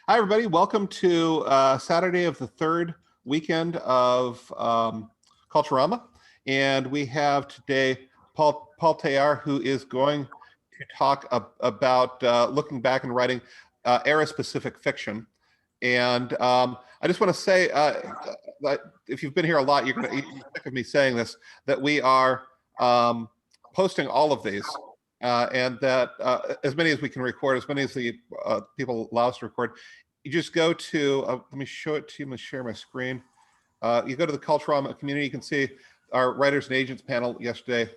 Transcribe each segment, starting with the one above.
Hi, everybody. Welcome to Saturday of the third weekend of Culturama. And we have today Paul Tayyar, who is going to talk about looking back and writing era-specific fiction. And I just want to say that if you've been here a lot, you're sick of me saying this, that we are posting all of these. And that as many as we can record, as many as the people allow us to record, you just go to, let me show it to you, I'm gonna share my screen. You go to the Culturama community, you can see our writers and agents panel yesterday.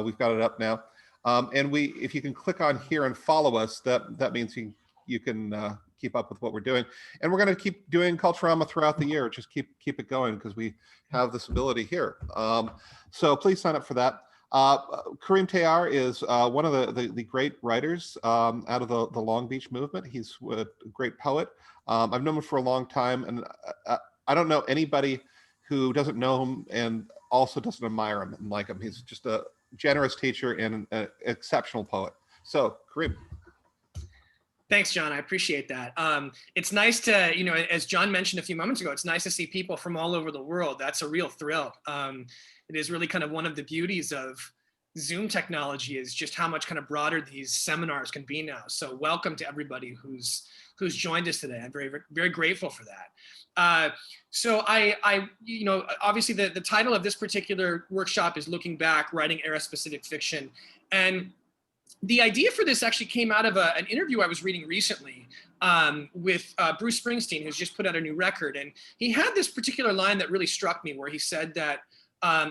We've got it up now. And if you can click on here and follow us, that means you can keep up with what we're doing. And we're gonna keep doing Culturama throughout the year, just keep it going because we have this ability here. So please sign up for that. Kareem Tayyar is one of the great writers out of the Long Beach movement. He's a great poet. I've known him for a long time, and I don't know anybody who doesn't know him and also doesn't admire him and like him. He's just a generous teacher and an exceptional poet. So, Kareem. Thanks, John. I appreciate that. It's nice to, as John mentioned a few moments ago, it's nice to see people from all over the world. That's a real thrill. It is really kind of one of the beauties of Zoom technology is just how much kind of broader these seminars can be now. So welcome to everybody who's joined us today. I'm very, very grateful for that. So obviously the title of this particular workshop is Looking Back, Writing Era-Specific Fiction. And the idea for this actually came out of an interview I was reading recently with Bruce Springsteen, who's just put out a new record. And he had this particular line that really struck me, where he said that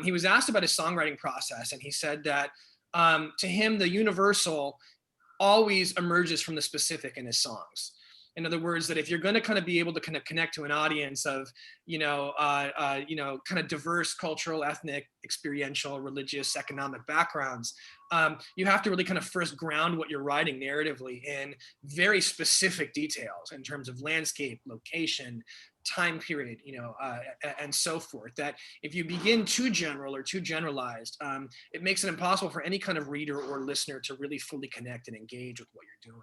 he was asked about his songwriting process. And he said that to him, the universal always emerges from the specific in his songs. In other words, that if you're going to kind of be able to kind of connect to an audience of, kind of diverse cultural, ethnic, experiential, religious, economic backgrounds, you have to really kind of first ground what you're writing narratively in very specific details in terms of landscape, location, time period, and so forth. That if you begin too general or too generalized, it makes it impossible for any kind of reader or listener to really fully connect and engage with what you're doing.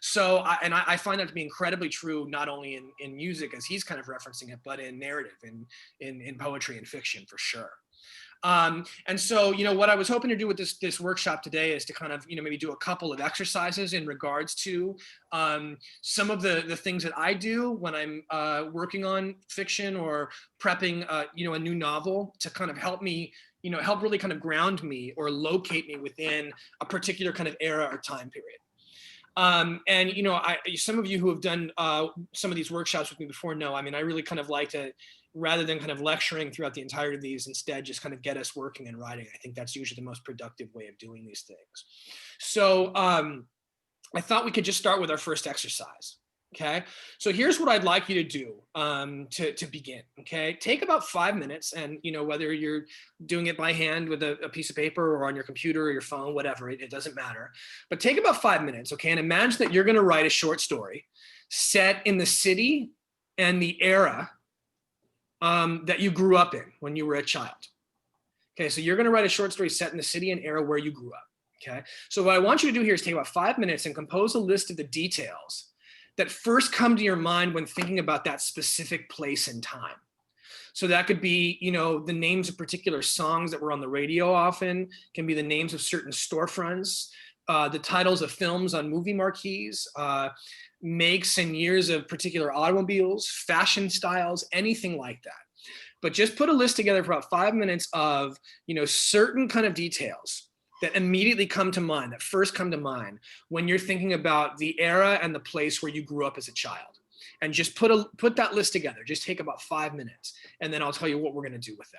So, I find that to be incredibly true, not only in music, as he's kind of referencing it, but in narrative, in poetry and fiction, for sure. And so, what I was hoping to do with this workshop today is to kind of, maybe do a couple of exercises in regards to some of the things that I do when I'm working on fiction or prepping, a new novel, to kind of help me, help really kind of ground me or locate me within a particular kind of era or time period. And some of you who have done some of these workshops with me before know, I really kind of like to, rather than kind of lecturing throughout the entirety of these, instead just kind of get us working and writing. I think that's usually the most productive way of doing these things. So I thought we could just start with our first exercise. Okay, so here's what I'd like you to do to begin. Okay, take about 5 minutes, and whether you're doing it by hand with a piece of paper or on your computer or your phone, whatever, it doesn't matter. But take about 5 minutes, okay, and imagine that you're going to write a short story set in the city and the era that you grew up in when you were a child. Okay, so you're going to write a short story set in the city and era where you grew up. Okay, so what I want you to do here is take about 5 minutes and compose a list of the details that first come to your mind when thinking about that specific place and time. So that could be, the names of particular songs that were on the radio often, can be the names of certain storefronts, the titles of films on movie marquees, makes and years of particular automobiles, fashion styles, anything like that. But just put a list together for about 5 minutes of, certain kind of details that immediately come to mind, that first come to mind when you're thinking about the era and the place where you grew up as a child. And just put that list together. Just take about 5 minutes, and then I'll tell you what we're going to do with that.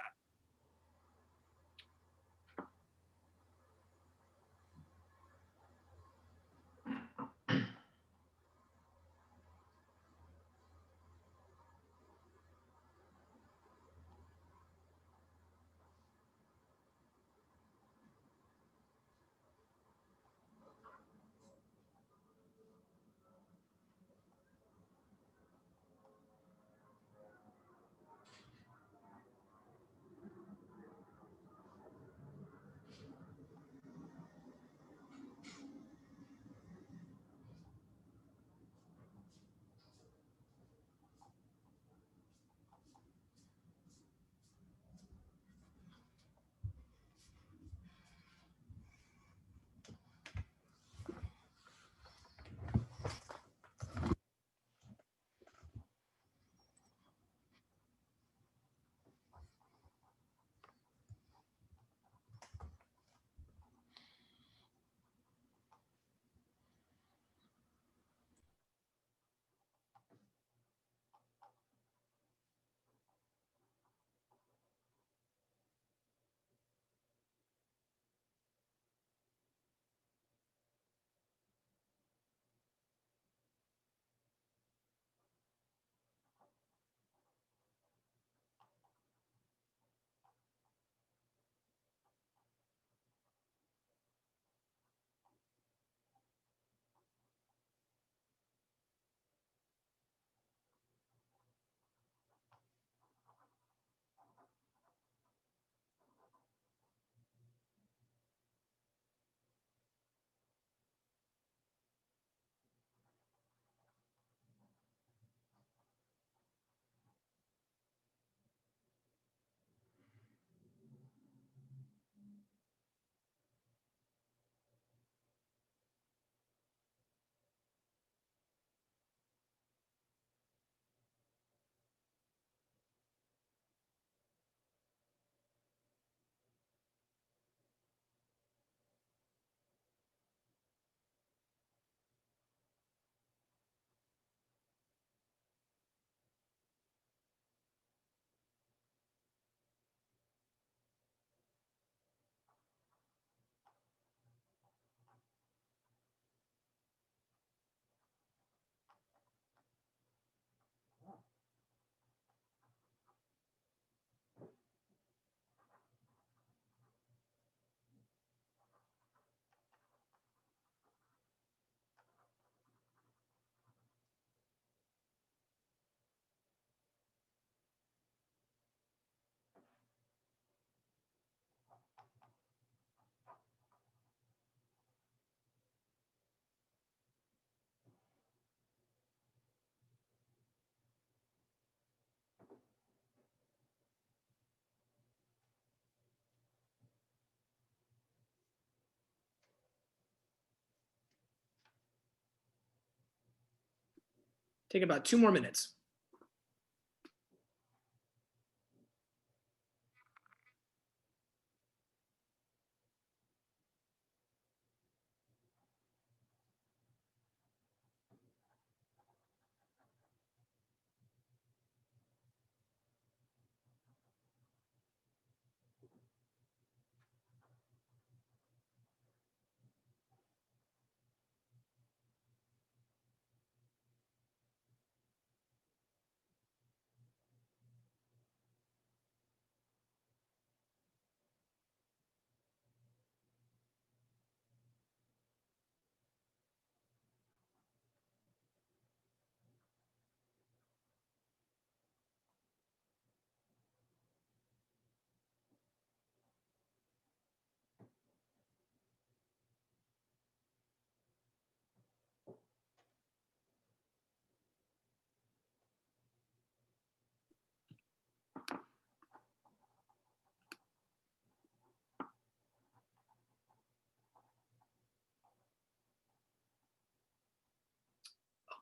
Take about 2 more minutes.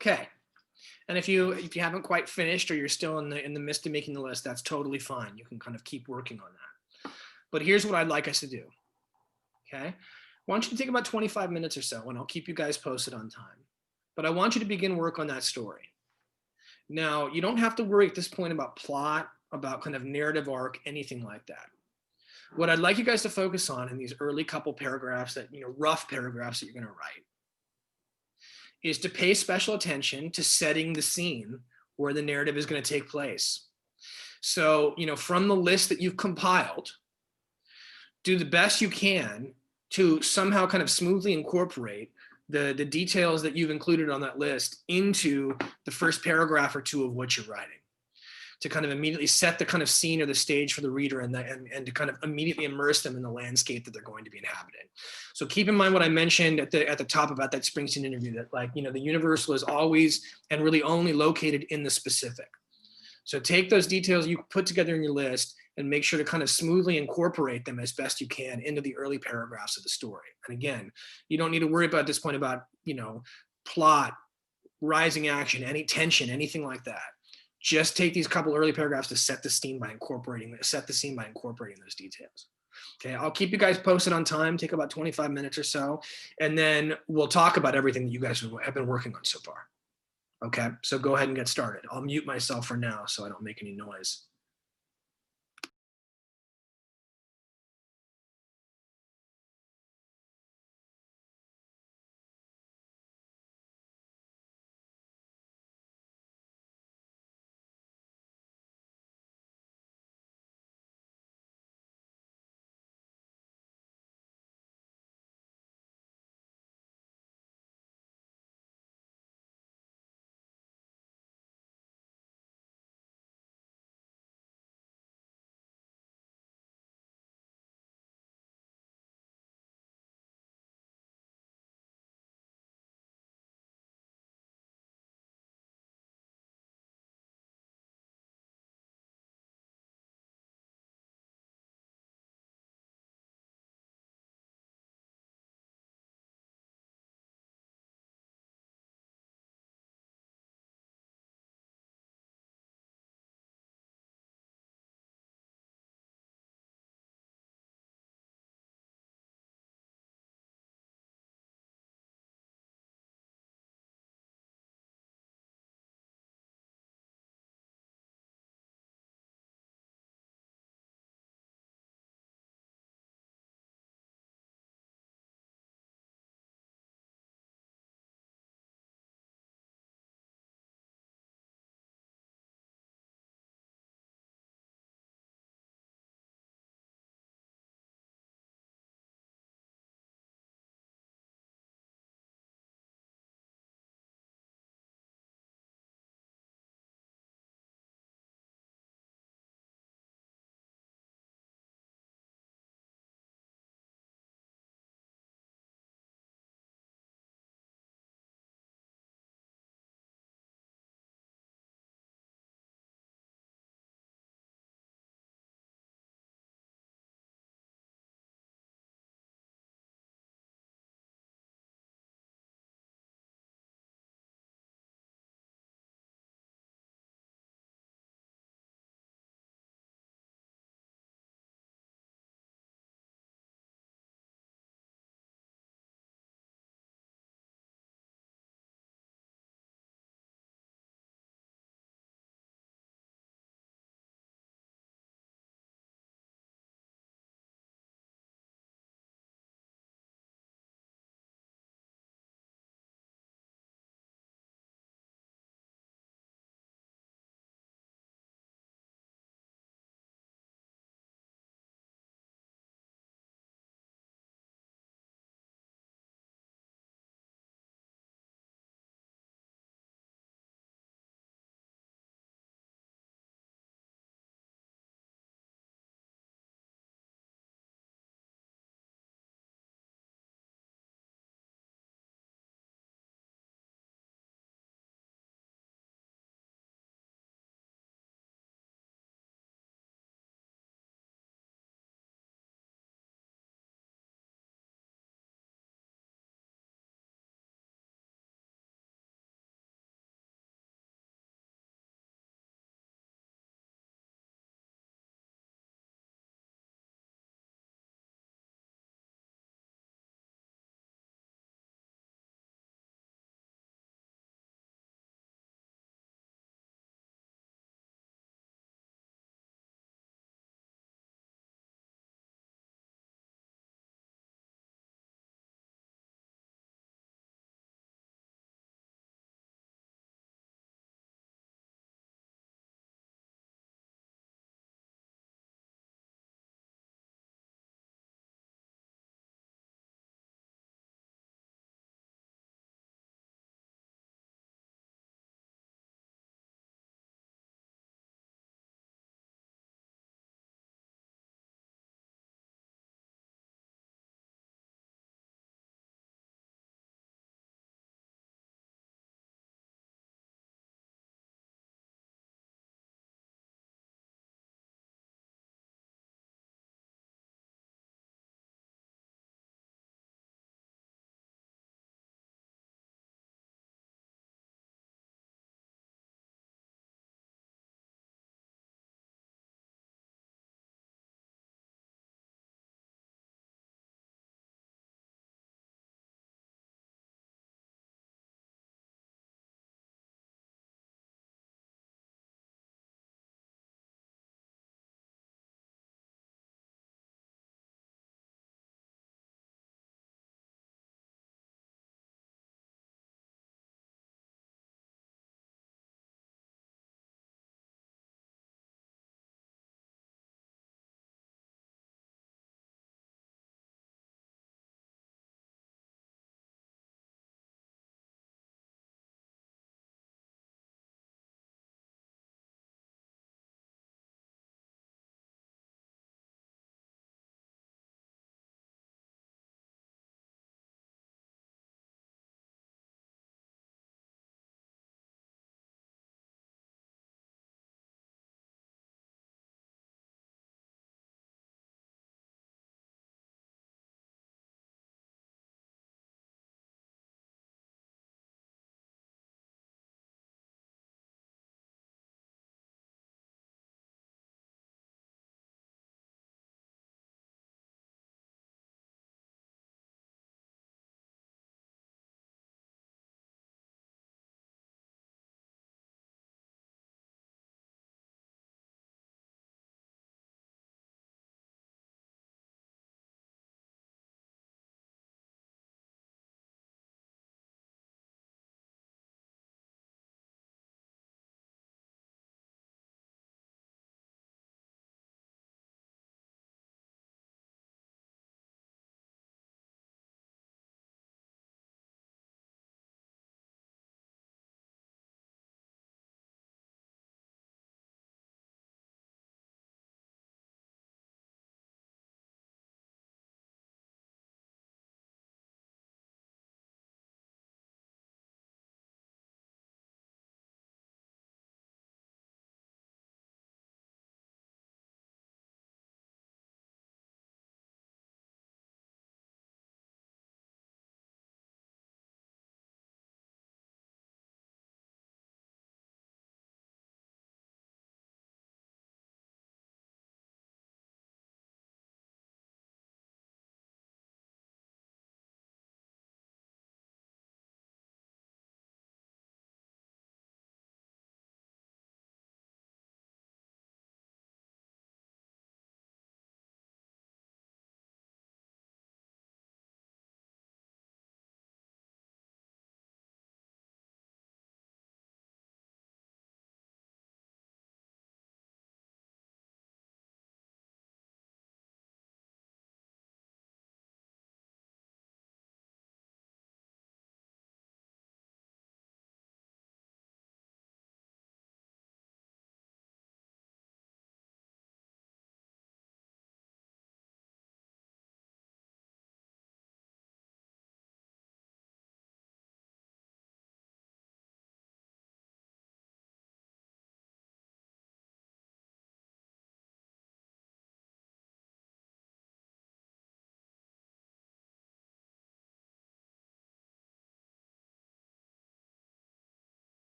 Okay. And if you haven't quite finished or you're still in the midst of making the list, that's totally fine. You can kind of keep working on that. But here's what I'd like us to do. Okay. I want you to take about 25 minutes or so, and I'll keep you guys posted on time. But I want you to begin work on that story. Now, you don't have to worry at this point about plot, about kind of narrative arc, anything like that. What I'd like you guys to focus on in these early couple paragraphs that, rough paragraphs that you're going to write, is to pay special attention to setting the scene where the narrative is going to take place. So, from the list that you've compiled, do the best you can to somehow kind of smoothly incorporate the details that you've included on that list into the first paragraph or two of what you're writing, to kind of immediately set the kind of scene or the stage for the reader and to kind of immediately immerse them in the landscape that they're going to be inhabiting. So keep in mind what I mentioned at the top about that Springsteen interview, that the universal is always and really only located in the specific. So take those details you put together in your list and make sure to kind of smoothly incorporate them as best you can into the early paragraphs of the story. And again, you don't need to worry about at this point about, plot, rising action, any tension, anything like that. Just take these couple early paragraphs to set the scene by incorporating those details. Okay, I'll keep you guys posted on time, take about 25 minutes or so, and then we'll talk about everything that you guys have been working on so far. Okay, so go ahead and get started. I'll mute myself for now so I don't make any noise.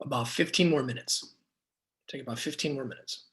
About 15 more minutes. Take about 15 more minutes.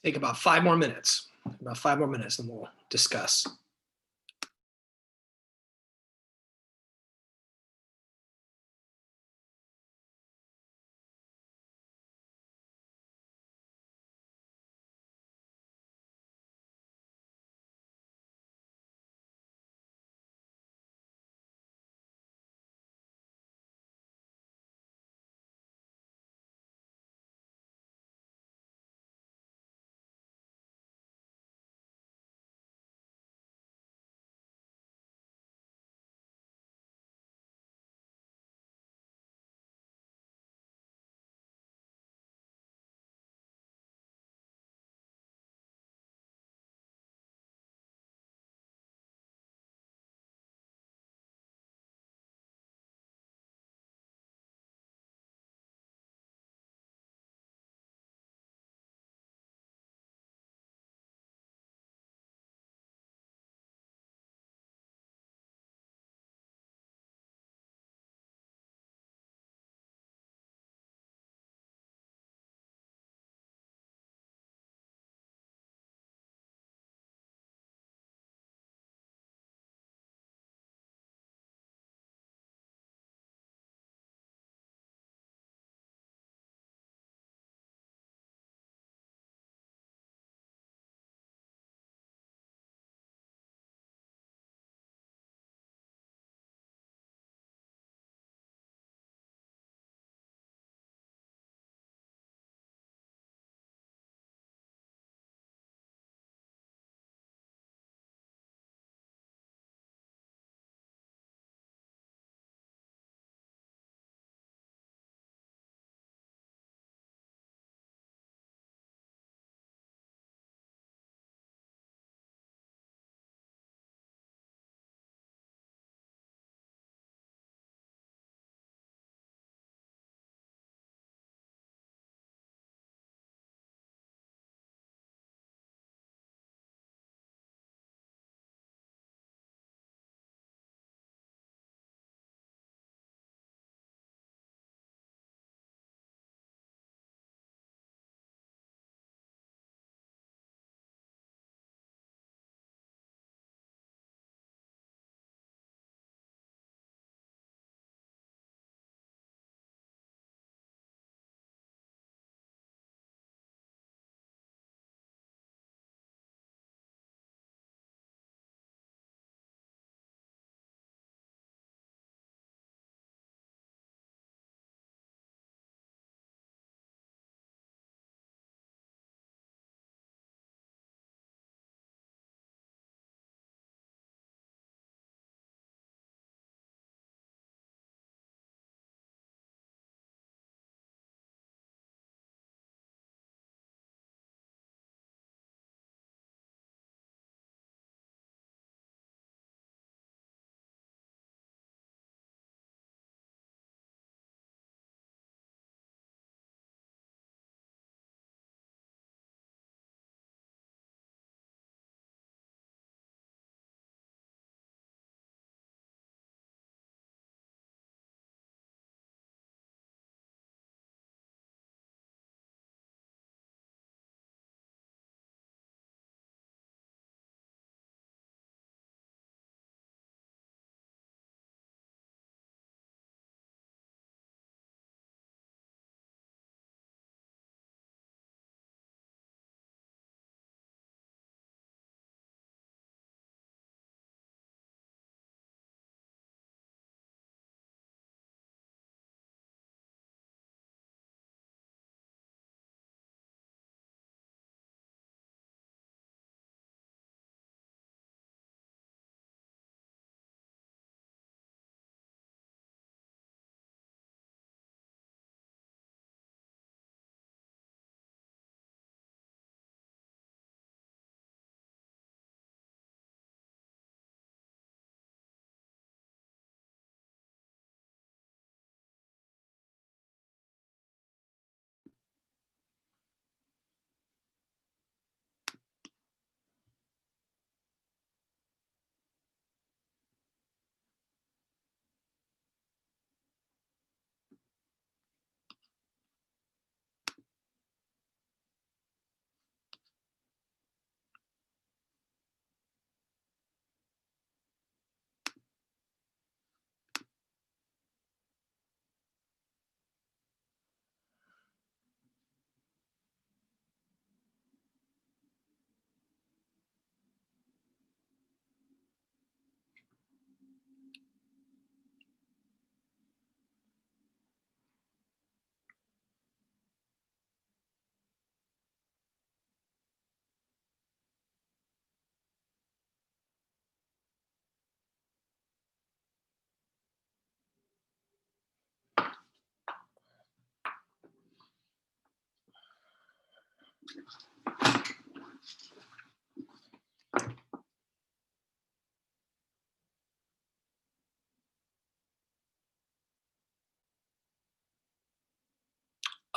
Take about 5 more minutes. About 5 more minutes, and we'll discuss.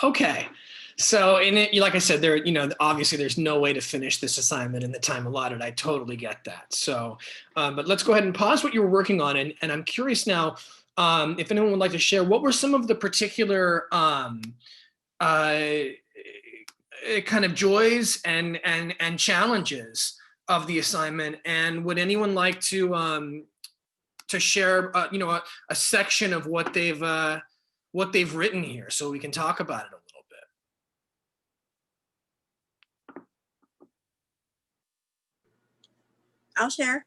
Okay, so in it, like I said, there, obviously there's no way to finish this assignment in the time allotted. I totally get that. So, but let's go ahead and pause what you were working on, and I'm curious now, if anyone would like to share, what were some of the particular kind of joys and challenges of the assignment, and would anyone like to share, a section of what they've written here, so we can talk about it a little bit. I'll share.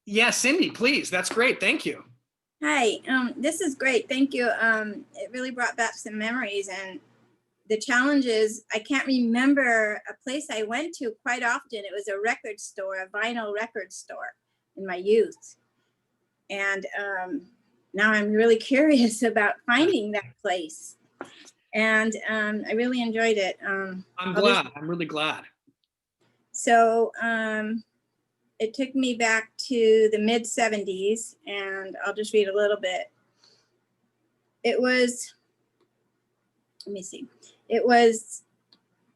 Yeah, Cindy, please. That's great. Thank you. Hi, this is great. Thank you. It really brought back some memories, and the challenges, I can't remember a place I went to quite often. It was a record store, a vinyl record store in my youth. And now I'm really curious about finding that place. And I really enjoyed it. I'm glad. I'm really glad. So it took me back to the mid 70s, and I'll just read a little bit. It was, let me see. It was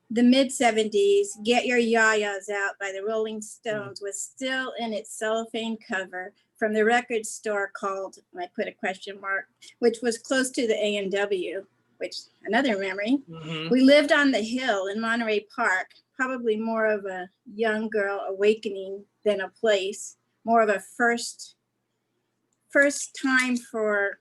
the mid 70s. Get Your Yayas Out by the Rolling Stones was still in its cellophane cover from the record store called, I put a question mark, which was close to the A&W, which another memory. Mm-hmm. We lived on the hill in Monterey Park, probably more of a young girl awakening than a place, more of a first time for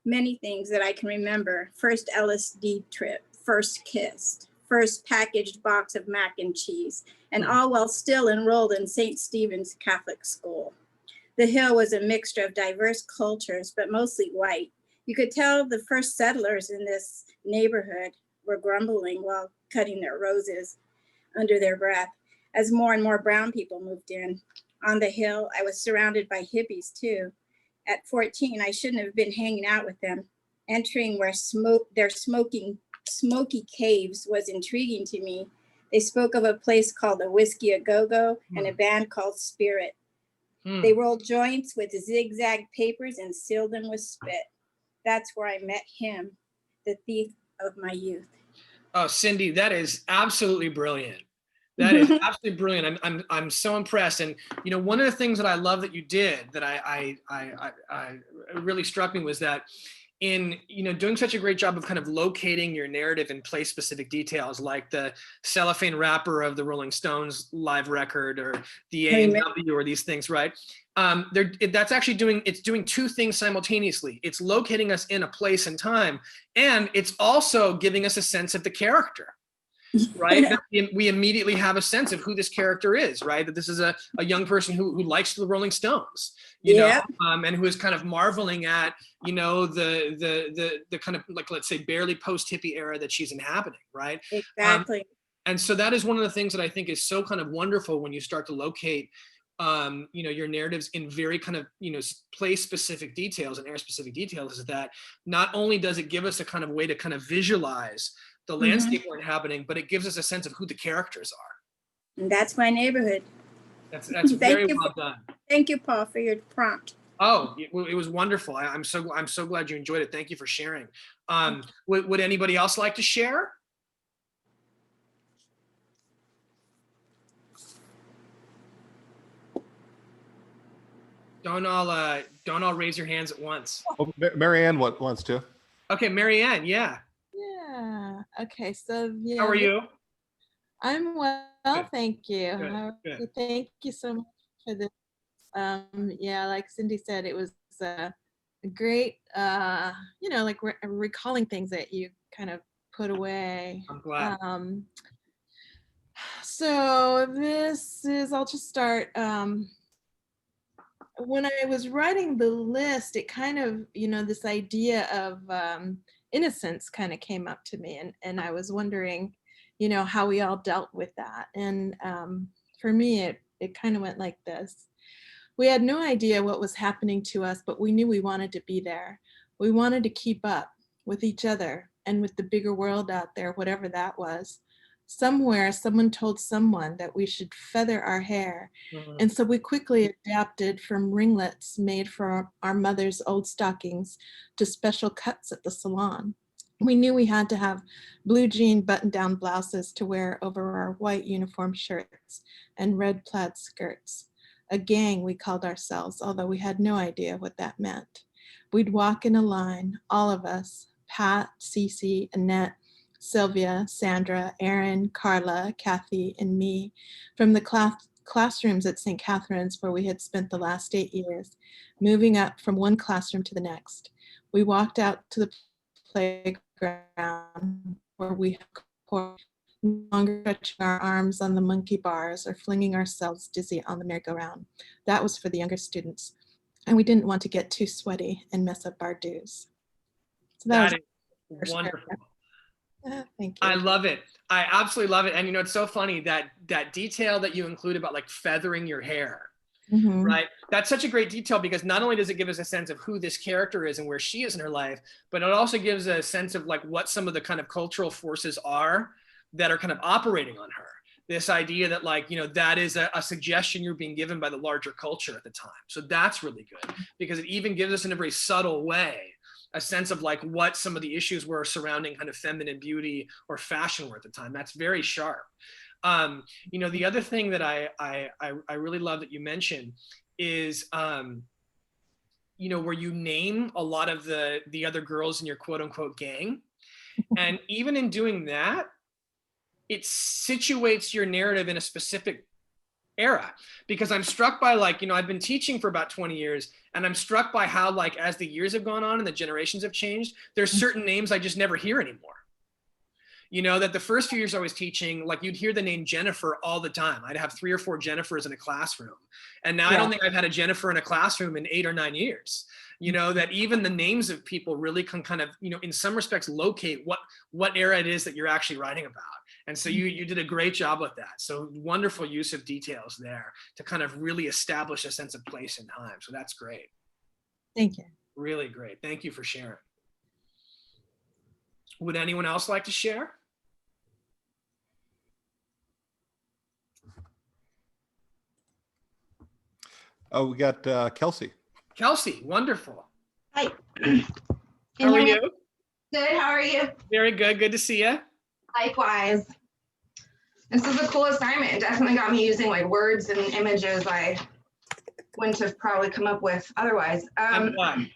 many things that I can remember. First LSD trip, first kissed, first packaged box of mac and cheese, and all while still enrolled in St. Stephen's Catholic School. The hill was a mixture of diverse cultures, but mostly white. You could tell the first settlers in this neighborhood were grumbling while cutting their roses under their breath as more and more brown people moved in. On the hill, I was surrounded by hippies too. At 14, I shouldn't have been hanging out with them. Entering where their smoky caves was intriguing to me. They spoke of a place called the Whiskey A Go-Go and a band called Spirit. They rolled joints with zigzag papers and sealed them with spit. That's where I met him, the thief of my youth. Oh, Cindy, that is absolutely brilliant. That is absolutely brilliant. I'm so impressed. And one of the things that I love that you did that I really struck me was that in doing such a great job of kind of locating your narrative in place specific details, like the cellophane wrapper of the Rolling Stones live record or the A&W or these things, right? That's actually doing two things simultaneously. It's locating us in a place and time, and it's also giving us a sense of the character. Right? We immediately have a sense of who this character is, right? That this is a young person who likes the Rolling Stones, you know, and who is kind of marveling at, the kind of, like, let's say, barely post-hippie era that she's inhabiting, right? Exactly. And so that is one of the things that I think is so kind of wonderful when you start to locate your narratives in very kind of, place-specific details and era-specific details, is that not only does it give us a kind of way to kind of visualize the landscape we're inhabiting, but it gives us a sense of who the characters are. And that's my neighborhood. That's very well done. Thank you, Paul, for your prompt. Oh, it was wonderful. I'm so glad you enjoyed it. Thank you for sharing. Would anybody else like to share? Don't all raise your hands at once. Oh, Marianne wants to. Okay, Marianne, yeah. Yeah. Okay. So yeah. How are you? I'm well, Good. thank you. Good. Thank you so much for this. Yeah, like Cindy said, it was a great, like recalling things that you kind of put away. I'm glad. So I'll just start. When I was writing the list, it kind of, this idea of innocence kind of came up to me, and I was wondering, how we all dealt with that. And for me, it kind of went like this. We had no idea what was happening to us, but we knew we wanted to be there. We wanted to keep up with each other, and with the bigger world out there, whatever that was, somewhere someone told someone that we should feather our hair. And so we quickly adapted from ringlets made for our mother's old stockings to special cuts at the salon. We knew we had to have blue jean button-down blouses to wear over our white uniform shirts and red plaid skirts. A gang, we called ourselves, although we had no idea what that meant. We'd walk in a line, all of us, Pat, Cece, Annette, Sylvia, Sandra, Erin, Carla, Kathy, and me, from the classrooms at St. Catherine's where we had spent the last 8 years, moving up from one classroom to the next. We walked out to the playground where we no longer stretching our arms on the monkey bars or flinging ourselves dizzy on the merry-go-round. That was for the younger students. And we didn't want to get too sweaty and mess up our dues. So that is wonderful. Thank you. I love it. I absolutely love it. And you know, it's so funny that detail that you include about like feathering your hair, right? That's such a great detail because not only does it give us a sense of who this character is and where she is in her life, but it also gives a sense of like what some of the kind of cultural forces are that are kind of operating on her. This idea that like, you know, that is a suggestion you're being given by the larger culture at the time. So that's really good because it even gives us in a very subtle way a sense of like what some of the issues were surrounding kind of feminine beauty or fashion were at the time. That's very sharp. You know, the other thing that I really love that you mentioned is, you know, where you name a lot of the other girls in your quote unquote gang. And even in doing that, it situates your narrative in a specific era, because I'm struck by like, you know, I've been teaching for about 20 years and I'm struck by how like, as the years have gone on and the generations have changed, there's certain names I just never hear anymore. You know, that the first few years I was teaching, like you'd hear the name Jennifer all the time. I'd have 3 or 4 Jennifers in a classroom. And now I don't think I've had a Jennifer in a classroom in 8 or 9 years. You know, that even the names of people really can kind of, you know, in some respects locate what era it is that you're actually writing about. And so you did a great job with that. So wonderful use of details there to kind of really establish a sense of place and time. So that's great. Thank you. Really great. Thank you for sharing. Would anyone else like to share? Oh, we got Kelsey. Kelsey, wonderful. Hi. How are you? Good, how are you? Very good. Good to see you. Likewise. This is a cool assignment. It definitely got me using like words and images I wouldn't have probably come up with otherwise. I'm glad.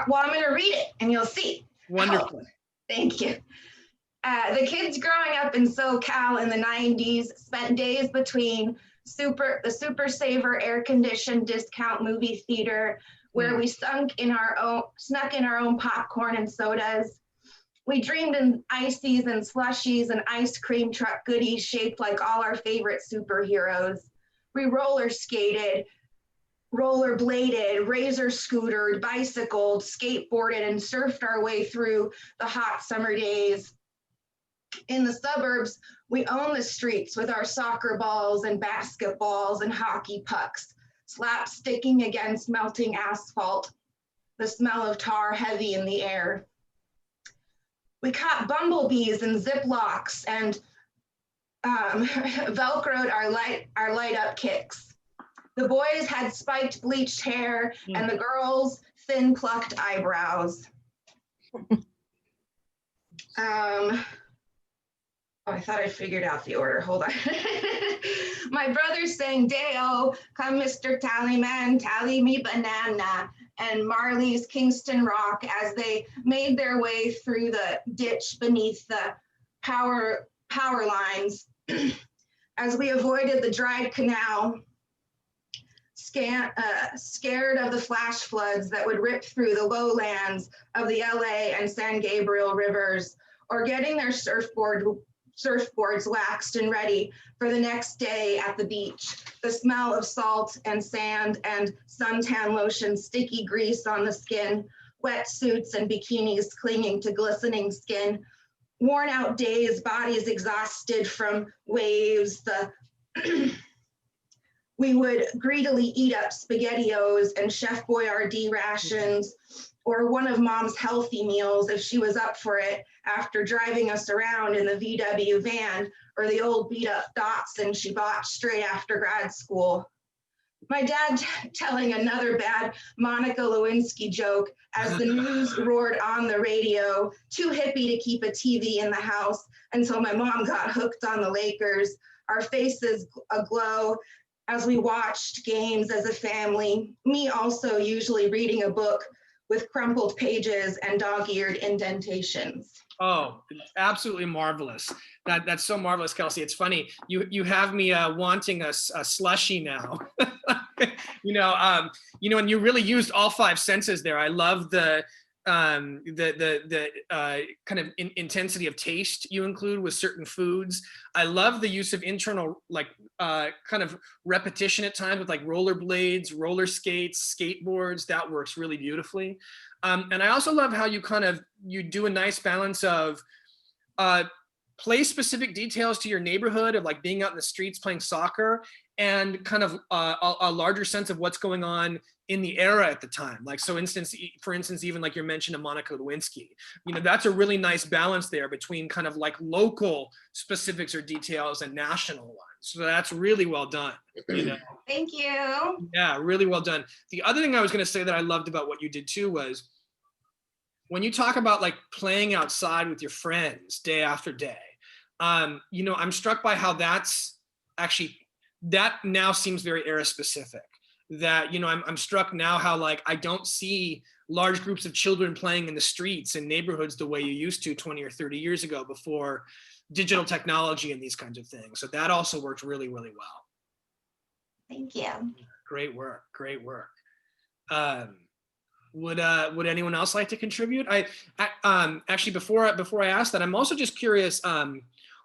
Well, I'm going to read it and you'll see. Wonderful. Oh, thank you. The kids growing up in SoCal in the 90s spent days between the Super Saver air-conditioned discount movie theater where we snuck in our own popcorn and sodas. We dreamed in ices and slushies and ice cream truck goodies shaped like all our favorite superheroes. We roller skated, rollerbladed, razor scootered, bicycled, skateboarded, and surfed our way through the hot summer days. In the suburbs, we owned the streets with our soccer balls and basketballs and hockey pucks, slap-sticking against melting asphalt, the smell of tar heavy in the air. We caught bumblebees in Ziplocs and Velcroed our light up kicks. The boys had spiked bleached hair and the girls thin plucked eyebrows. Oh, I thought I figured out the order. Hold on. My brothers sang Day-O, come Mr. Tallyman, tally me banana, and Marley's Kingston Rock as they made their way through the ditch beneath the power lines. As we avoided the dried canal, scared of the flash floods that would rip through the lowlands of the LA and San Gabriel rivers, or getting their surfboards waxed and ready for the next day at the beach. The smell of salt and sand and suntan lotion, sticky grease on the skin, wetsuits and bikinis clinging to glistening skin, worn out days, bodies exhausted from waves. We would greedily eat up SpaghettiOs and Chef Boyardee rations, or one of mom's healthy meals if she was up for it after driving us around in the VW van, or the old beat up Datsun she bought straight after grad school. My dad telling another bad Monica Lewinsky joke as the news roared on the radio, too hippie to keep a TV in the house until my mom got hooked on the Lakers, our faces aglow as we watched games as a family, me also usually reading a book with crumpled pages and dog-eared indentations. Oh, absolutely marvelous. That's so marvelous, Kelsey. It's funny. You have me wanting a slushie now. And you really used all five senses there. I love the kind of intensity of taste you include with certain foods. I love the use of internal kind of repetition at times with like rollerblades, roller skates, skateboards. That works really beautifully. And I also love how you do a nice balance of place specific details to your neighborhood of like being out in the streets playing soccer, and kind of a larger sense of what's going on in the era at the time. Like, for instance, even like your mention of Monica Lewinsky, that's a really nice balance there between kind of like local specifics or details and national ones. So that's really well done. Thank you. Yeah, really well done. The other thing I was going to say that I loved about what you did too was when you talk about like playing outside with your friends day after day, I'm struck by how that's actually, that now seems very era specific. That, I'm struck now how like I don't see large groups of children playing in the streets and neighborhoods the way you used to 20 or 30 years ago before digital technology and these kinds of things. So that also worked really, really well. Thank you. Great work. Great work. Would anyone else like to contribute? I actually, before I ask that, I'm also just curious,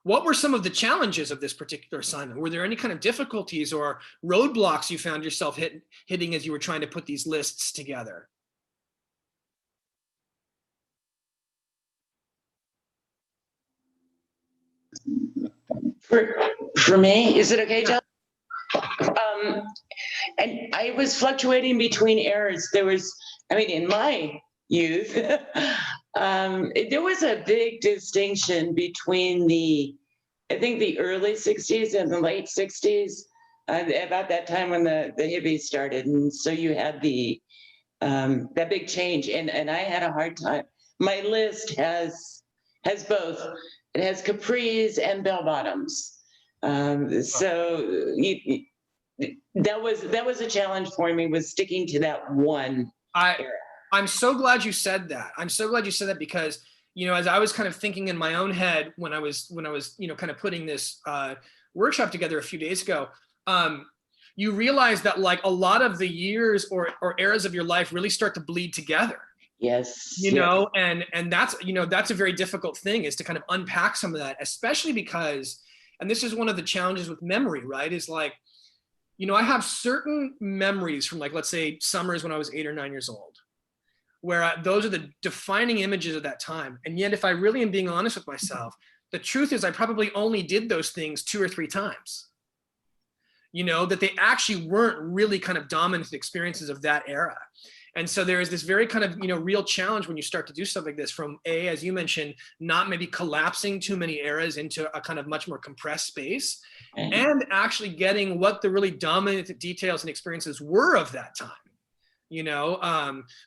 what were some of the challenges of this particular assignment? Were there any kind of difficulties or roadblocks you found yourself hitting as you were trying to put these lists together? For me, is it okay, John? And I was fluctuating between eras. In my youth, there was a big distinction between the early 60s and the late 60s, about that time when the hippies started. And so you had that big change, and I had a hard time. My list has both. It has capris and bell bottoms. So that was a challenge for me, was sticking to that one era. I'm so glad you said that. I'm so glad you said that because, as I was kind of thinking in my own head when I was, kind of putting this workshop together a few days ago, you realize that like a lot of the years or eras of your life really start to bleed together. Yes. And that's a very difficult thing, is to kind of unpack some of that, especially because, and this is one of the challenges with memory, right? Is like, I have certain memories from like, let's say summers when I was 8 or 9 years old, where those are the defining images of that time. And yet, if I really am being honest with myself, the truth is I probably only did those things 2 or 3 times, that they actually weren't really kind of dominant experiences of that era. And so there is this very kind of, real challenge when you start to do stuff like this from as you mentioned, not maybe collapsing too many eras into a kind of much more compressed space, and actually getting what the really dominant details and experiences were of that time.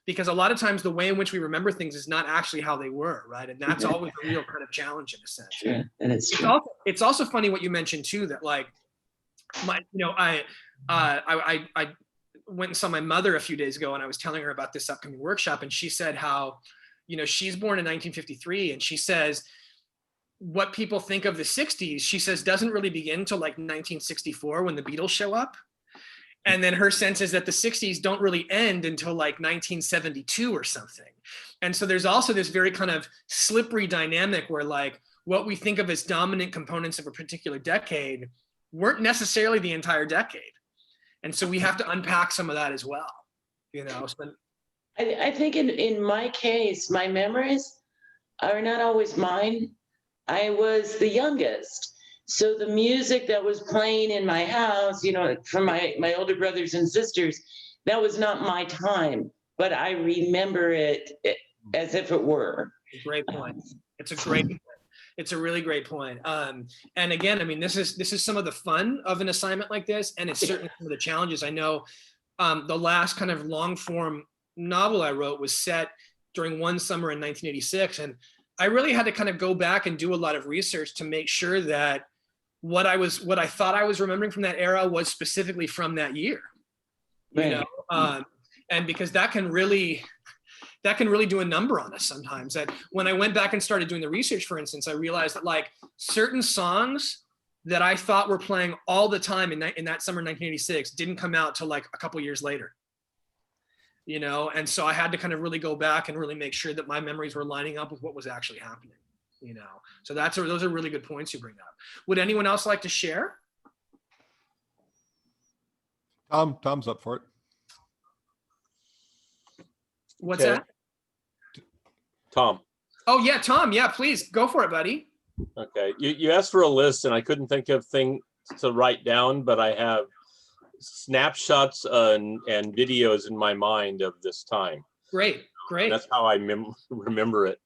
Because a lot of times the way in which we remember things is not actually how they were, right? And that's always a real kind of challenge in a sense. Sure. And It's also funny what you mentioned too, that like, I went and saw my mother a few days ago, and I was telling her about this upcoming workshop, and she said how, she's born in 1953, and she says what people think of the 60s, she says, doesn't really begin till like 1964 when the Beatles show up. And then her sense is that the 60s don't really end until like 1972 or something. And so there's also this very kind of slippery dynamic where like what we think of as dominant components of a particular decade weren't necessarily the entire decade. And so we have to unpack some of that as well, So, I think in my case, my memories are not always mine. I was the youngest. So the music that was playing in my house, from my older brothers and sisters, that was not my time. but I remember it as if it were. Great point. It's a great point. It's a really great point. And again, I mean, this is some of the fun of an assignment like this, and it's certainly some of the challenges. I know the last kind of long form novel I wrote was set during one summer in 1986, and I really had to kind of go back and do a lot of research to make sure that what I thought I was remembering from that era was specifically from that year. You know, and because that can really do a number on us sometimes. That when I went back and started doing the research, for instance, I realized that like certain songs that I thought were playing all the time in that summer 1986 didn't come out till like a couple years later. You know, and so I had to kind of really go back and really make sure that my memories were lining up with what was actually happening. You know, so those are really good points you bring up. Would anyone else like to share? Tom's up for it. What's Okay. that? Tom. Oh yeah, Tom. Yeah, please go for it, buddy. Okay. You asked for a list and I couldn't think of things to write down, but I have snapshots and videos in my mind of this time. Great. And that's how I remember it.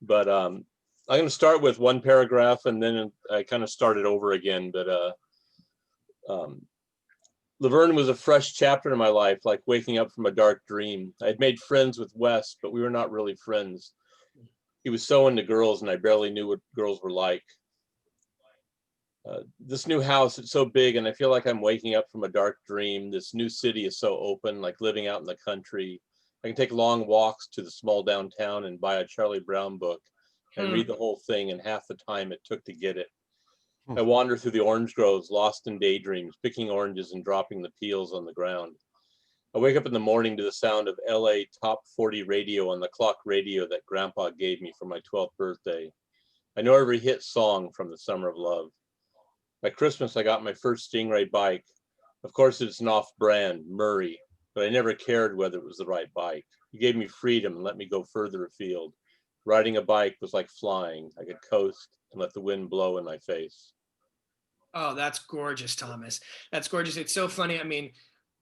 But I'm going to start with one paragraph and then I kind of started over again. But Laverne was a fresh chapter in my life, like waking up from a dark dream. I had made friends with Wes, but we were not really friends. He was so into girls and I barely knew what girls were like. This new house, it's so big and I feel like I'm waking up from a dark dream. This new city is so open, like living out in the country. I can take long walks to the small downtown and buy a Charlie Brown book and read the whole thing in half the time it took to get it. I wander through the orange groves, lost in daydreams, picking oranges and dropping the peels on the ground. I wake up in the morning to the sound of LA Top 40 radio on the clock radio that Grandpa gave me for my 12th birthday. I know every hit song from the Summer of Love. By Christmas, I got my first Stingray bike. Of course, it's an off-brand, Murray, but I never cared whether it was the right bike. He gave me freedom and let me go further afield. Riding a bike was like flying. I could coast and let the wind blow in my face. Oh, that's gorgeous, Thomas. That's gorgeous. It's so funny. I mean,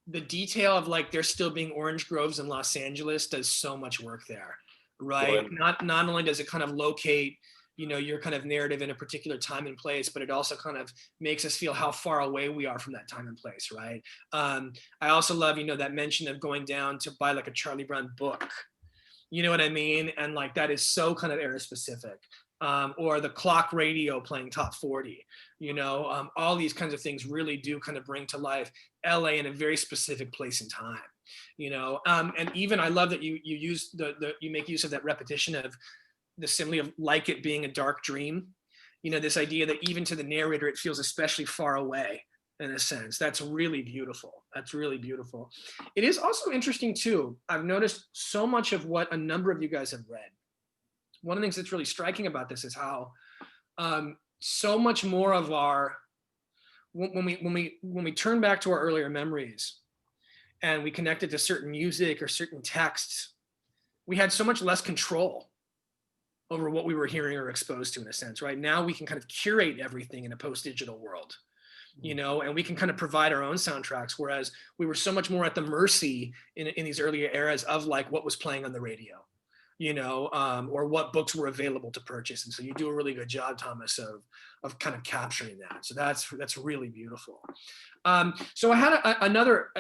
the detail of like there still being orange groves in Los Angeles does so much work there, right? Well, Not only does it kind of locate, you know, your kind of narrative in a particular time and place, but it also kind of makes us feel how far away we are from that time and place, right? I also love, you know, that mention of going down to buy like a Charlie Brown book. You know what I mean? And like that is so kind of era specific. Or the clock radio playing top 40, you know, all these kinds of things really do kind of bring to life LA in a very specific place and time, you know. And even I love that you use you make use of that repetition of the simile of like it being a dark dream, you know, this idea that even to the narrator it feels especially far away in a sense. That's really beautiful. That's really beautiful. It is also interesting too, I've noticed so much of what a number of you guys have read. One of the things that's really striking about this is how so much more of our, when we turn back to our earlier memories and we connect it to certain music or certain texts, we had so much less control over what we were hearing or exposed to in a sense, right? Now we can kind of curate everything in a post-digital world, you know, and we can kind of provide our own soundtracks, whereas we were so much more at the mercy in these earlier eras of like what was playing on the radio, you know, or what books were available to purchase. And so you do a really good job, Thomas, of kind of capturing that. So that's really beautiful. So I had another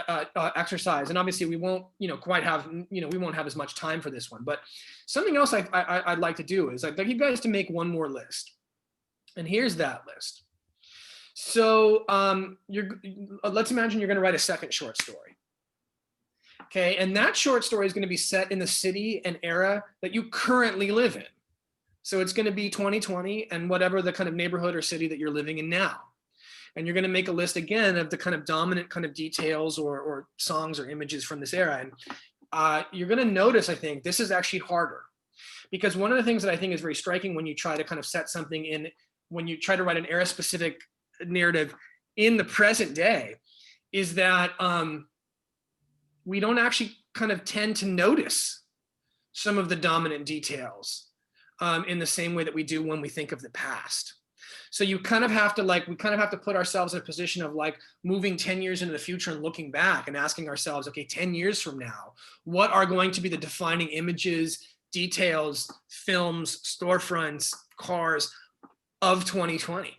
exercise, and obviously we won't, you know, quite have, you know, we won't have as much time for this one, but something else I'd like to do is I'd like you guys to make one more list. And here's that list. So let's imagine you're going to write a second short story. Okay, and that short story is going to be set in the city and era that you currently live in. So it's going to be 2020 and whatever the kind of neighborhood or city that you're living in now. And you're going to make a list again of the kind of dominant kind of details or songs or images from this era. And you're going to notice, I think, this is actually harder. Because one of the things that I think is very striking when you try to kind of set something in, when you try to write an era-specific narrative in the present day, is that we don't actually kind of tend to notice some of the dominant details in the same way that we do when we think of the past. So you kind of have to like, we kind of have to put ourselves in a position of like moving 10 years into the future and looking back and asking ourselves, okay, 10 years from now, what are going to be the defining images, details, films, storefronts, cars of 2020?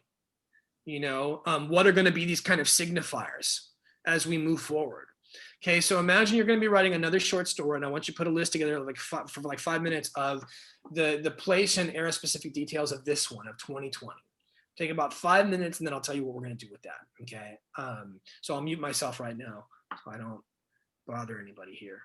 You know, what are going to be these kind of signifiers as we move forward? Okay, so imagine you're going to be writing another short story, and I want you to put a list together like for like 5 minutes of the place and era specific details of this one of 2020. Take about 5 minutes, and then I'll tell you what we're going to do with that. Okay, so I'll mute myself right now so I don't bother anybody here.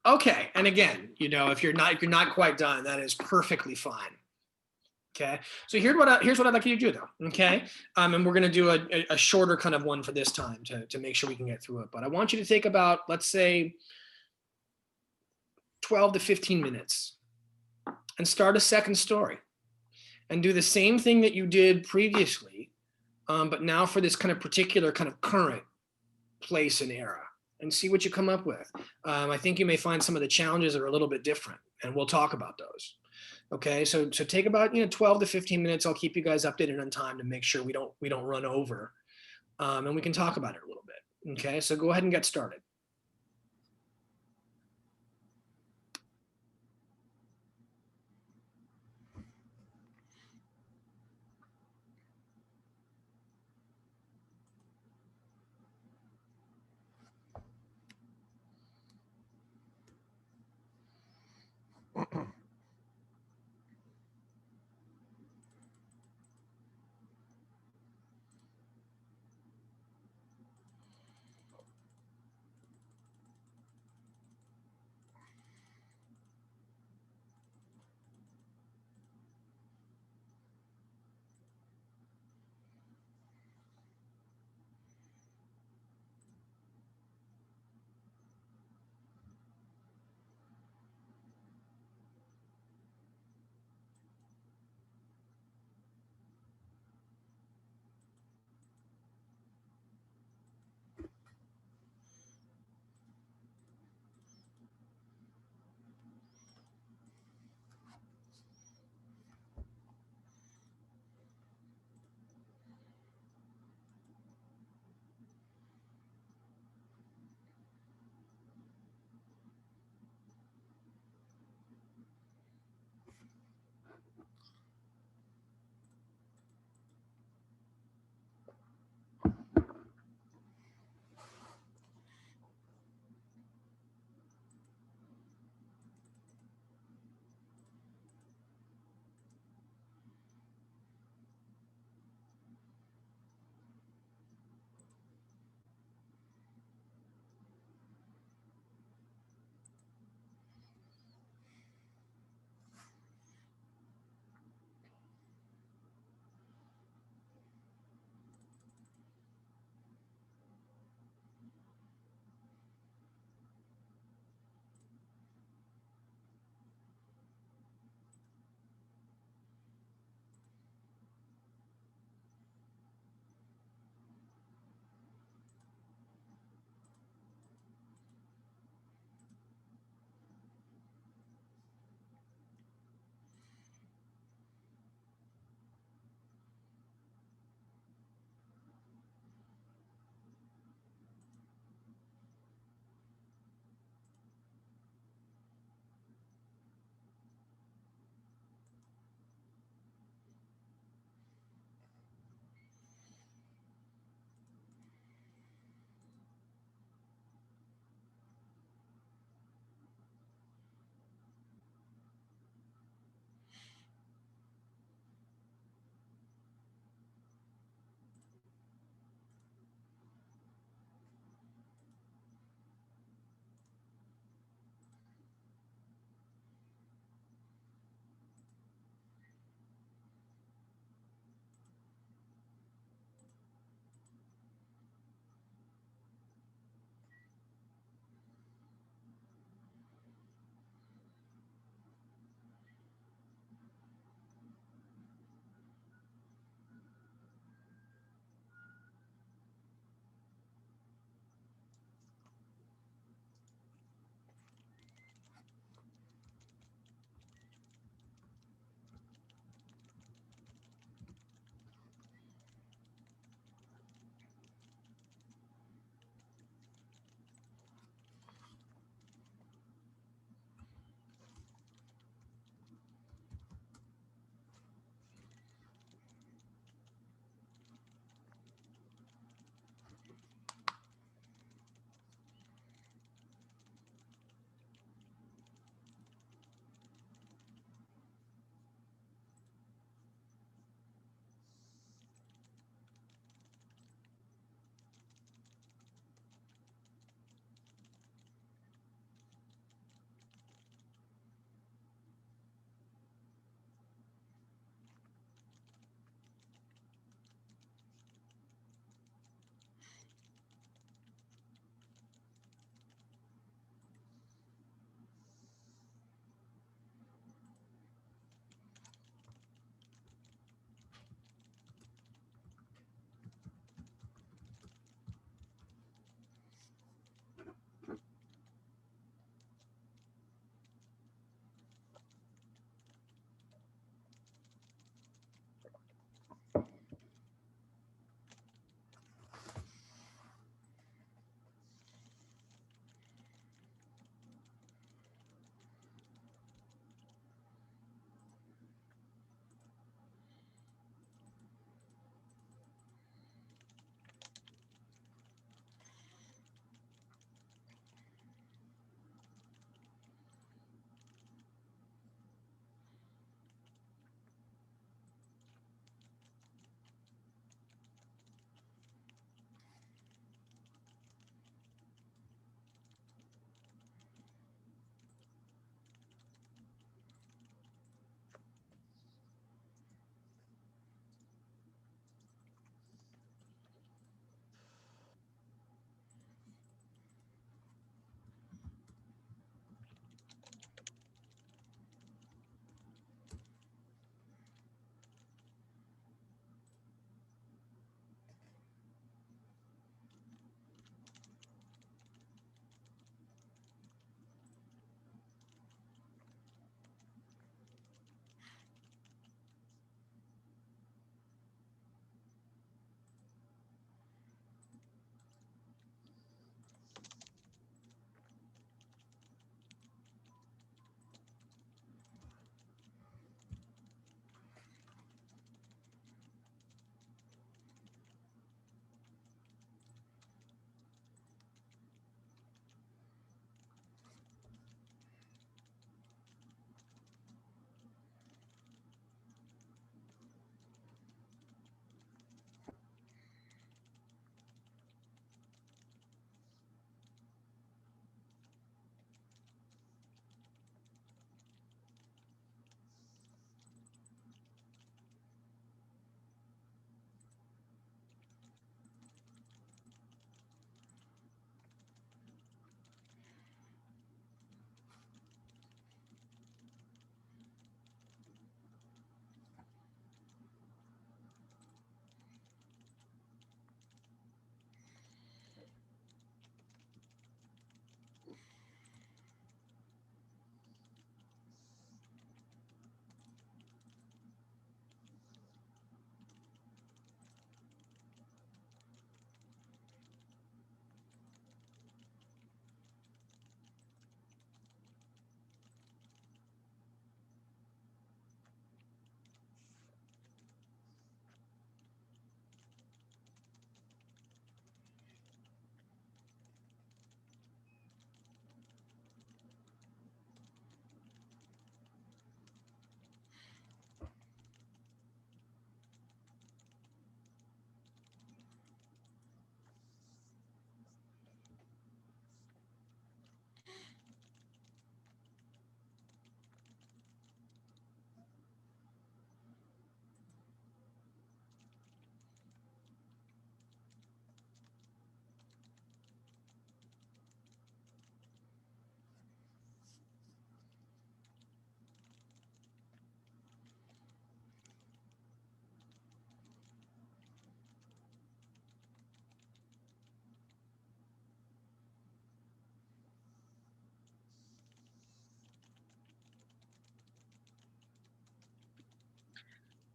Okay, and again, you know, if you're not quite done, that is perfectly fine. Okay, so here's what I'd like you to do though. Okay, and we're gonna do a shorter kind of one for this time to make sure we can get through it. But I want you to take about, let's say, 12 to 15 minutes and start a second story and do the same thing that you did previously, but now for this kind of particular kind of current place and era, and see what you come up with. I think you may find some of the challenges are a little bit different, and we'll talk about those. Okay, so take about 12 to 15 minutes. I'll keep you guys updated on time to make sure we don't run over, and we can talk about it a little bit. Okay, so go ahead and get started.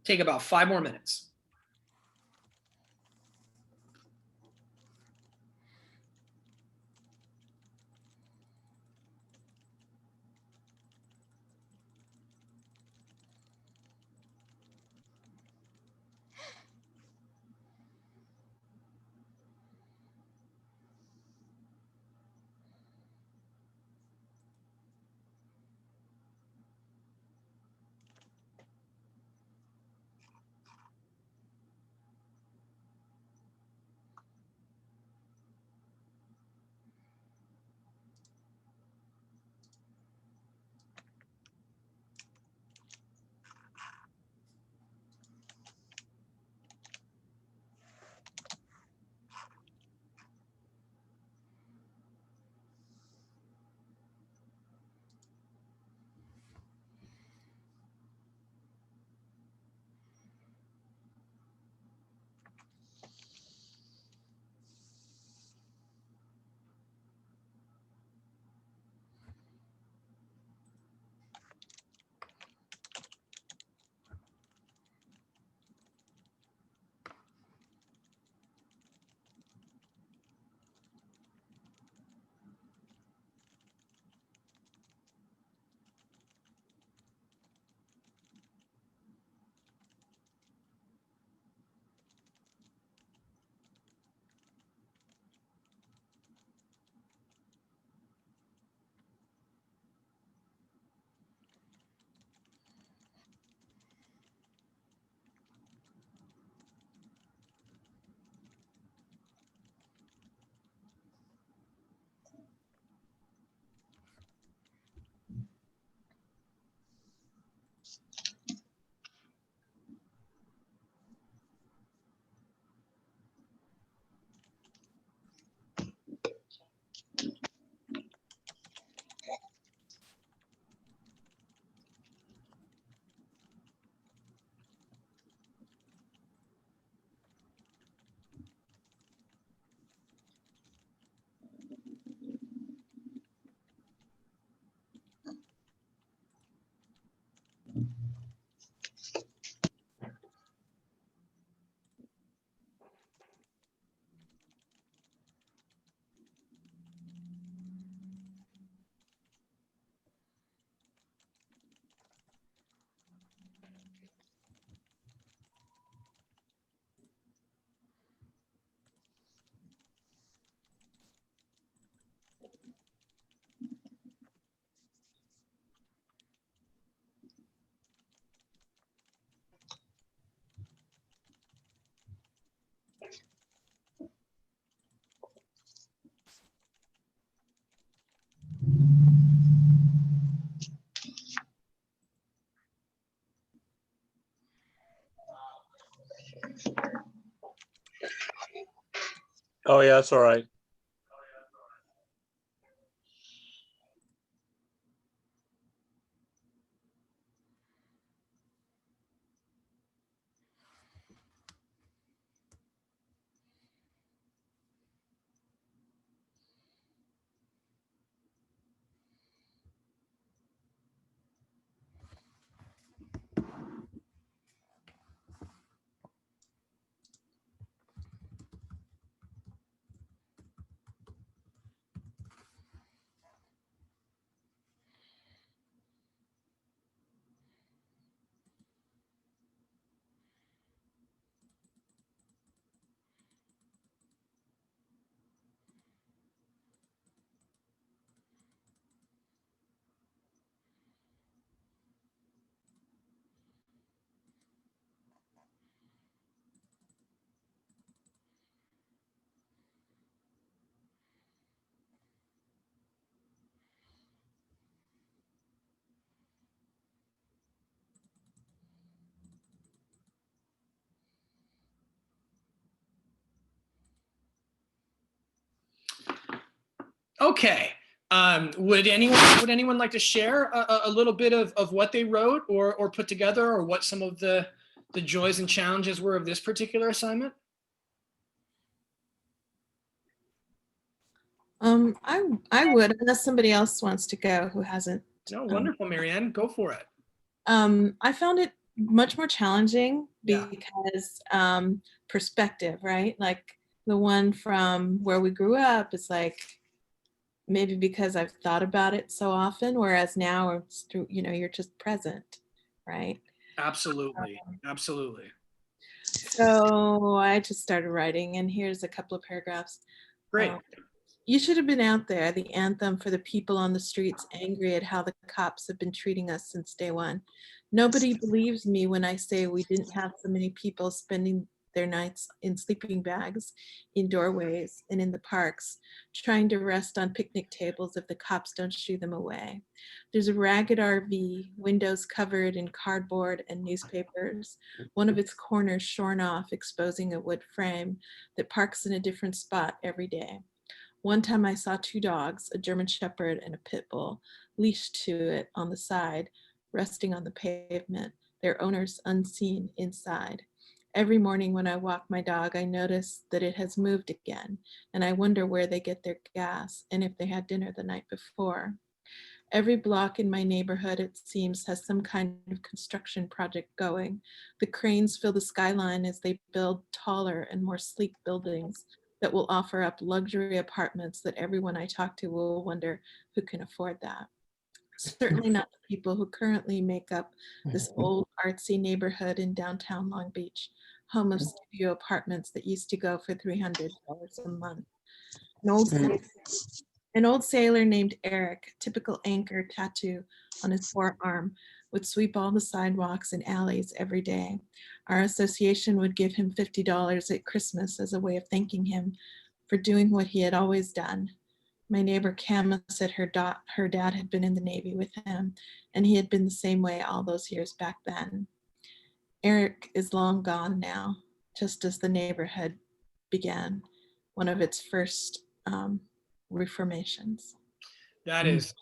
Take about 5 more minutes. Oh, yeah, that's all right. Okay. Would anyone like to share a little bit of what they wrote or put together, or what some of the joys and challenges were of this particular assignment? I would, unless somebody else wants to go who hasn't. No, wonderful, Marianne. Go for it. I found it much more challenging Yeah. because perspective, right? Like the one from where we grew up is like, maybe because I've thought about it so often, whereas now it's through, you're just present, right? Absolutely. Absolutely. So I just started writing, and here's a couple of paragraphs. Great. You should have been out there, the anthem for the people on the streets angry at how the cops have been treating us since day one. Nobody believes me when I say we didn't have so many people spending their nights in sleeping bags, in doorways, and in the parks, trying to rest on picnic tables if the cops don't shoo them away. There's a ragged RV, windows covered in cardboard and newspapers, one of its corners shorn off, exposing a wood frame that parks in a different spot every day. One time I saw two dogs, a German Shepherd and a pit bull, leashed to it on the side, resting on the pavement, their owners unseen inside. Every morning when I walk my dog, I notice that it has moved again, and I wonder where they get their gas and if they had dinner the night before. Every block in my neighborhood, it seems, has some kind of construction project going. The cranes fill the skyline as they build taller and more sleek buildings that will offer up luxury apartments that everyone I talk to will wonder who can afford that. Certainly not the people who currently make up this old artsy neighborhood in downtown Long Beach, home of studio apartments that used to go for $300 a month. An old sailor named Eric, typical anchor tattoo on his forearm, would sweep all the sidewalks and alleys every day. Our association would give him $50 at Christmas as a way of thanking him for doing what he had always done. My neighbor Cam said her dad had been in the Navy with him, and he had been the same way all those years back then. Eric is long gone now, just as the neighborhood began one of its first reformations. That is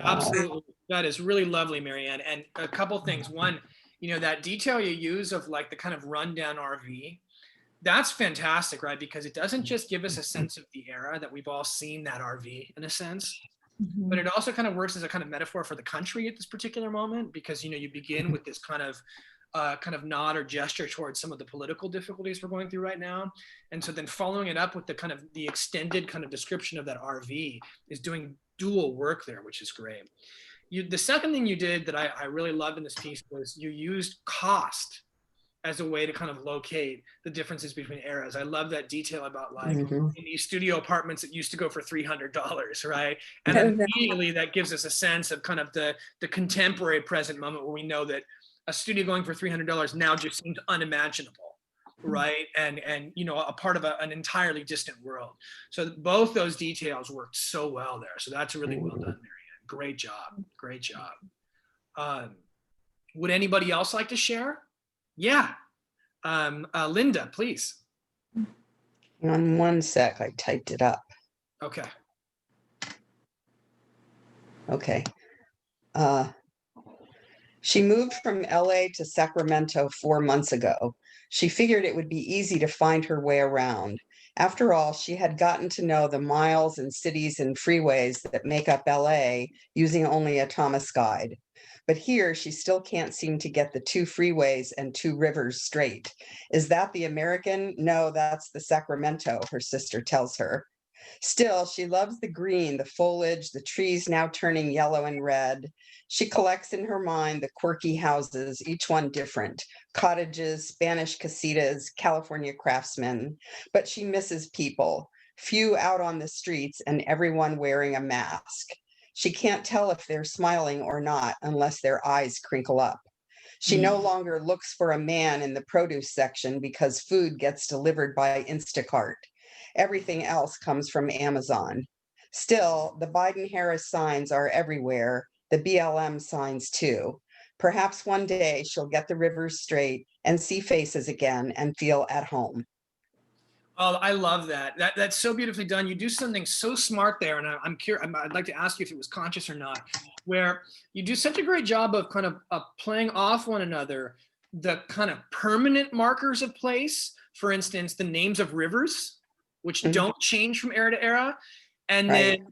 absolutely, that is really lovely, Marianne. And a couple things. One, that detail you use of like the kind of rundown RV, that's fantastic, right? Because it doesn't just give us a sense of the era that we've all seen that RV in a sense, but it also kind of works as a kind of metaphor for the country at this particular moment, because, you begin with this kind of nod or gesture towards some of the political difficulties we're going through right now. And so then following it up with the kind of the extended kind of description of that RV is doing dual work there, which is great. The second thing you did that I really loved in this piece was you used cost as a way to kind of locate the differences between eras. I love that detail about like in these studio apartments that used to go for $300, right? And then immediately that gives us a sense of kind of the contemporary present moment where we know that a studio going for $300 now just seems unimaginable, right? And a part of an entirely distant world. So both those details worked so well there. So that's really well done, Marianne. Great job, great job. Would anybody else like to share? Yeah, Linda, please. Hang on one sec, I typed it up. Okay. Okay. She moved from LA to Sacramento 4 months ago. She figured it would be easy to find her way around. After all, she had gotten to know the miles and cities and freeways that make up LA using only a Thomas guide. But here, she still can't seem to get the two freeways and two rivers straight. Is that the American? No, that's the Sacramento, her sister tells her. Still, she loves the green, the foliage, the trees now turning yellow and red. She collects in her mind the quirky houses, each one different, cottages, Spanish casitas, California craftsmen. But she misses people, few out on the streets and everyone wearing a mask. She can't tell if they're smiling or not unless their eyes crinkle up. She no longer looks for a man in the produce section because food gets delivered by Instacart. Everything else comes from Amazon. Still, the Biden-Harris signs are everywhere, the BLM signs too. Perhaps one day she'll get the rivers straight and see faces again and feel at home. Oh, I love that. That's so beautifully done. You do something so smart there, and I'm curious. I'd like to ask you if it was conscious or not, where you do such a great job of kind of playing off one another the kind of permanent markers of place. For instance, the names of rivers, which don't change from era to era, and then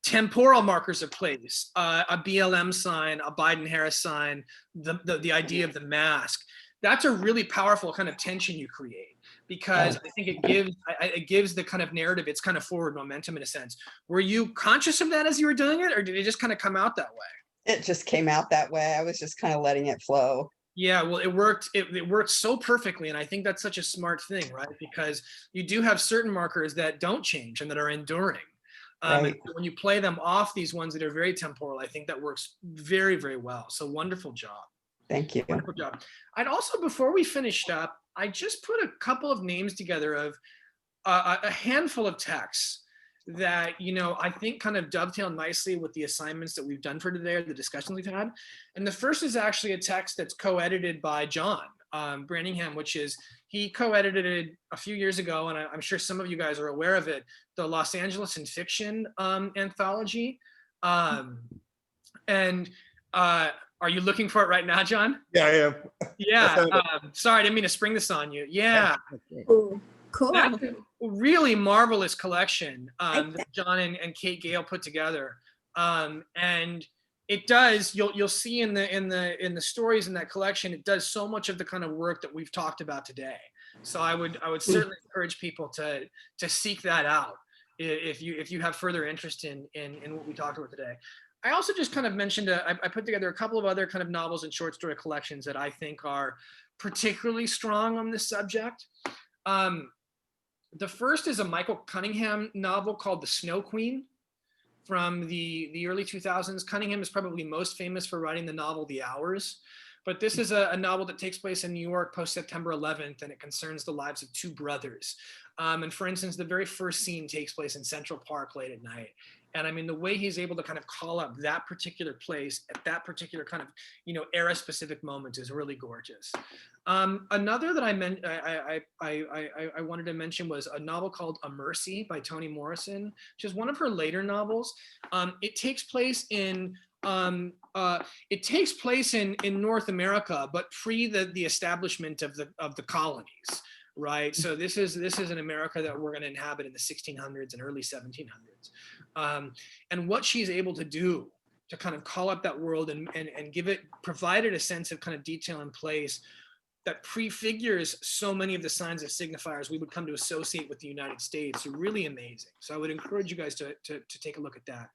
temporal markers of place, a BLM sign, a Biden-Harris sign, the idea of the mask. That's a really powerful kind of tension you create, because I think it gives the kind of narrative, it's kind of forward momentum in a sense. Were you conscious of that as you were doing it, or did it just kind of come out that way? It just came out that way. I was just kind of letting it flow. Yeah, well, it worked. It worked so perfectly, and I think that's such a smart thing, right? Because you do have certain markers that don't change and that are enduring. Right. And when you play them off these ones that are very temporal, I think that works very, very well. So wonderful job. Thank you. Wonderful job. I'd also, before we finished up, I just put a couple of names together of a handful of texts that, you know, I think kind of dovetail nicely with the assignments that we've done for today, or the discussions we've had. And the first is actually a text that's co-edited by John Cunningham, which is, he co-edited it a few years ago, and I'm sure some of you guys are aware of it, the Los Angeles in Fiction anthology. Are you looking for it right now, John? Yeah, I am. Yeah. Sorry, I didn't mean to spring this on you. Yeah. Ooh, cool. That's a really marvelous collection Like that John and Kate Gale put together. And it does, you'll see in the stories in that collection, it does so much of the kind of work that we've talked about today. So I would certainly encourage people to seek that out if you have further interest in what we talked about today. I also just kind of mentioned, I put together a couple of other kind of novels and short story collections that I think are particularly strong on this subject. The first is a Michael Cunningham novel called The Snow Queen from the early 2000s. Cunningham is probably most famous for writing the novel The Hours, but this is a novel that takes place in New York post September 11th, and it concerns the lives of two brothers. And for instance, the very first scene takes place in Central Park late at night. And I mean, the way he's able to kind of call up that particular place at that particular kind of, you know, era specific moment is really gorgeous. Another that I wanted to mention was a novel called A Mercy by Toni Morrison, which is one of her later novels. It takes place in North America, but pre the establishment of the colonies. Right. So this is an America that we're going to inhabit in the 1600s and early 1700s. And what she's able to do to kind of call up that world and provide it a sense of kind of detail in place that prefigures so many of the signs of signifiers we would come to associate with the United States are really amazing. So I would encourage you guys to take a look at that.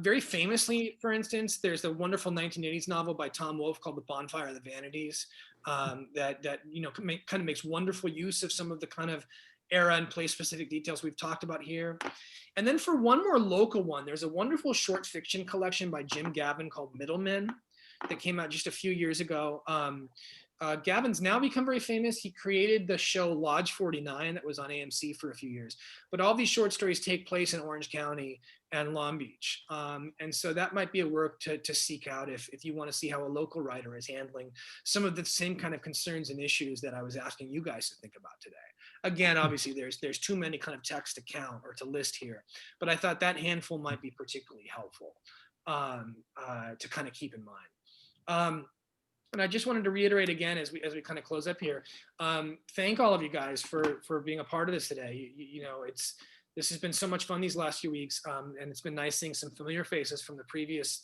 Very famously, for instance, there's the wonderful 1980s novel by Tom Wolfe called The Bonfire of the Vanities, that you know kind of makes wonderful use of some of the kind of era and place specific details we've talked about here. And then for one more local one, there's a wonderful short fiction collection by Jim Gavin called Middlemen that came out just a few years ago. Gavin's now become very famous. He created the show Lodge 49 that was on AMC for a few years. But all these short stories take place in Orange County and Long Beach. And so that might be a work to seek out if you want to see how a local writer is handling some of the same kind of concerns and issues that I was asking you guys to think about today. Again, obviously there's too many kind of texts to count or to list here, but I thought that handful might be particularly helpful to kind of keep in mind. And I just wanted to reiterate again, as we kind of close up here, thank all of you guys for being a part of this today. You know, this has been so much fun these last few weeks, and it's been nice seeing some familiar faces from the previous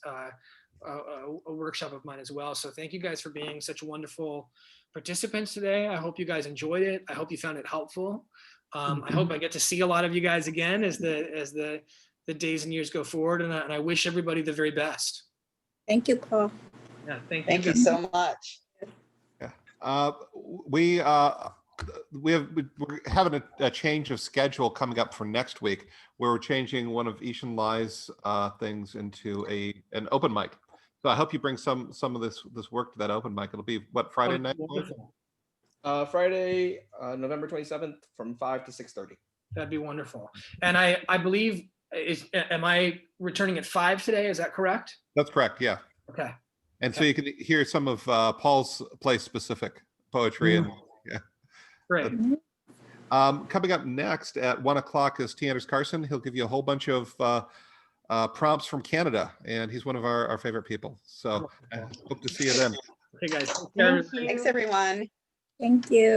a workshop of mine as well. So thank you guys for being such wonderful participants today. I hope you guys enjoyed it. I hope you found it helpful. I hope I get to see a lot of you guys again as the days and years go forward, and I wish everybody the very best. Thank you, Paul. Yeah, Thank you so much. Yeah. We're having a change of schedule coming up for next week, where we're changing one of Ishan Lai's things into an open mic. So I hope you bring some of this work to that open mic. It'll be what, Friday night? Friday, November 27th from 5 to 6:30. That'd be wonderful. And I believe, am I returning at 5 today? Is that correct? That's correct. Yeah. Okay. And so you can hear some of Paul's place specific poetry and yeah. Great. Coming up next at 1 o'clock is T. Anders Carson. He'll give you a whole bunch of prompts from Canada, and he's one of our favorite people. So I hope to see you then. Okay, guys. Thanks, everyone. Thank you.